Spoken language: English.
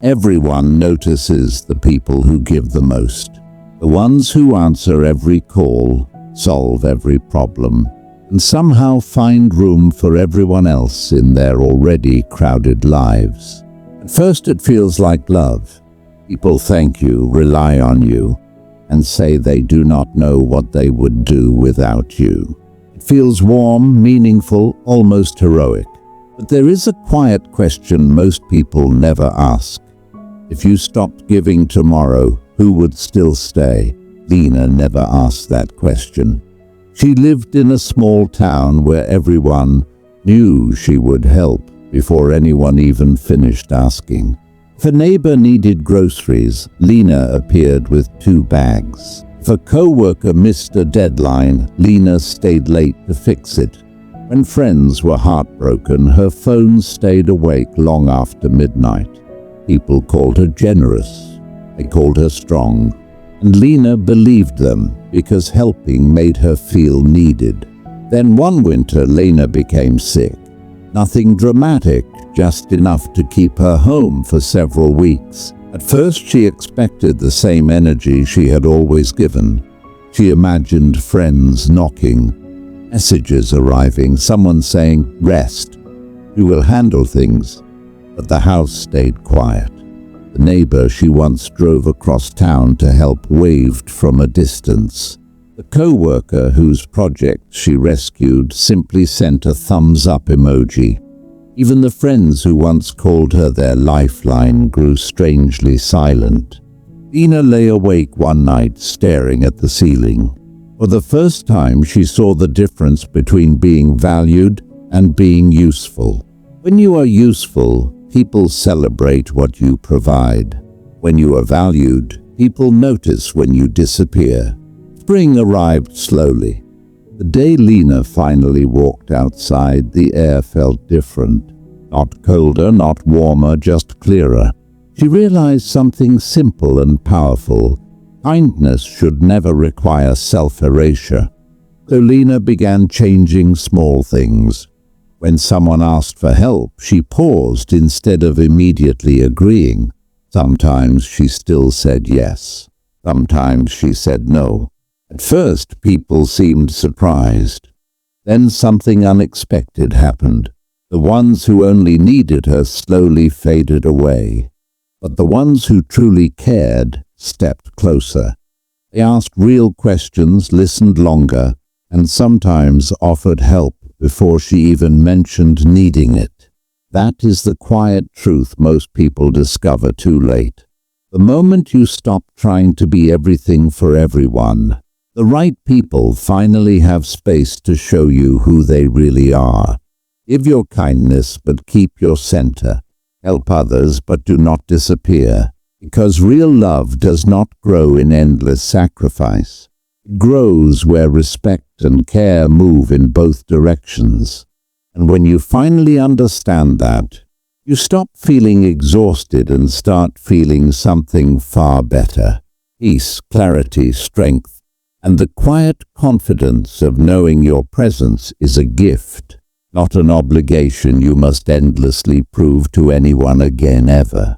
Everyone notices the people who give the most, the ones who answer every call, solve every problem, and somehow find room for everyone else in their already crowded lives. At first it feels like love. People thank you, rely on you, and say they do not know what they would do without you. It feels warm, meaningful, almost heroic. But there is a quiet question most people never ask. If you stopped giving tomorrow, who would still stay? Lena never asked that question. She lived in a small town where everyone knew she would help before anyone even finished asking. If a neighbor needed groceries, Lena appeared with 2 bags. If a co-worker missed a deadline, Lena stayed late to fix it. When friends were heartbroken, her phone stayed awake long after midnight. People called her generous. They called her strong. And Lena believed them because helping made her feel needed. Then one winter, Lena became sick. Nothing dramatic, just enough to keep her home for several weeks. At first, she expected the same energy she had always given. She imagined friends knocking, messages arriving, someone saying, "Rest, we will handle things." But the house stayed quiet. The neighbor she once drove across town to help waved from a distance. The co-worker whose project she rescued simply sent a thumbs-up emoji. Even the friends who once called her their lifeline grew strangely silent. Lena lay awake one night staring at the ceiling. For the first time, she saw the difference between being valued and being useful. When you are useful, people celebrate what you provide. When you are valued, people notice when you disappear. Spring arrived slowly. The day Lena finally walked outside, the air felt different. Not colder, not warmer, just clearer. She realized something simple and powerful. Kindness should never require self-erasure. So Lena began changing small things. When someone asked for help, she paused instead of immediately agreeing. Sometimes she still said yes. Sometimes she said no. At first, people seemed surprised. Then something unexpected happened. The ones who only needed her slowly faded away. But the ones who truly cared stepped closer. They asked real questions, listened longer, and sometimes offered help before she even mentioned needing it. That is the quiet truth most people discover too late. The moment you stop trying to be everything for everyone, the right people finally have space to show you who they really are. Give your kindness, but keep your center. Help others, but do not disappear. Because real love does not grow in endless sacrifice. It grows where respect and care move in both directions. And when you finally understand that, you stop feeling exhausted and start feeling something far better. Peace, clarity, strength, and the quiet confidence of knowing your presence is a gift, not an obligation you must endlessly prove to anyone again ever.